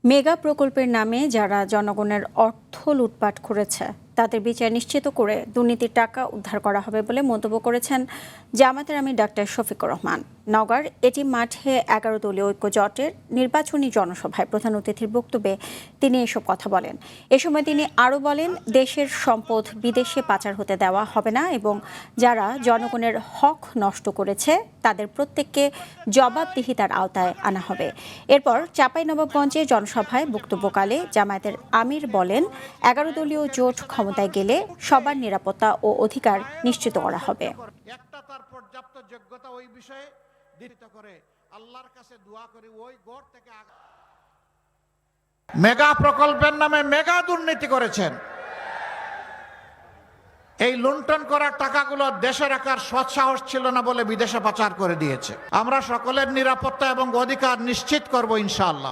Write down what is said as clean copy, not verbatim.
Mega প্রকল্পের নামে যারা জনগণের অর্থ লুটপাট করেছে তাদের বিচার নিশ্চিত করে দুর্নীতির টাকা উদ্ধার করা হবে বলে মন্তব্য করেছেন জামায়াতের আমির ডাক্তার শফিকুর রহমান। নওগাঁর এটি মাঠে ১১ দলীয় ঐক্য জোটের নির্বাচনী জনসভায় প্রধান অতিথির বক্তব্যে তিনি এসব কথা বলেন। এ সময় তিনি আরও বলেন, দেশের সম্পদ বিদেশে পাচার হতে দেওয়া হবে না এবং যারা জনগণের হক নষ্ট করেছে তাদের প্রত্যেককে জবাবদিহিতার আওতায় আনা হবে। এরপর চাঁপাইনবাবগঞ্জে জনসভায় বক্তব্যকালে জামায়াতের আমির বলেন, ১১ দলীয় জোট ক্ষমতায় গেলে সবার নিরাপত্তা ও অধিকার নিশ্চিত করা হবে। একটা তার পর্যাপ্ত যোগ্যতা ওই বিষয়ে দিতে করে আল্লাহর কাছে দোয়া করি ওই গড় থেকে মেগা প্রকল্পের নামে মেগা দুর্নীতি করেছেন। এই লুণ্ঠন করা টাকাগুলো দেশে রাখার সৎসাহস ছিল না বলে বিদেশে পাচার করে দিয়েছে। আমরা সকলের নিরাপত্তা এবং অধিকার নিশ্চিত করব ইনশাআল্লাহ।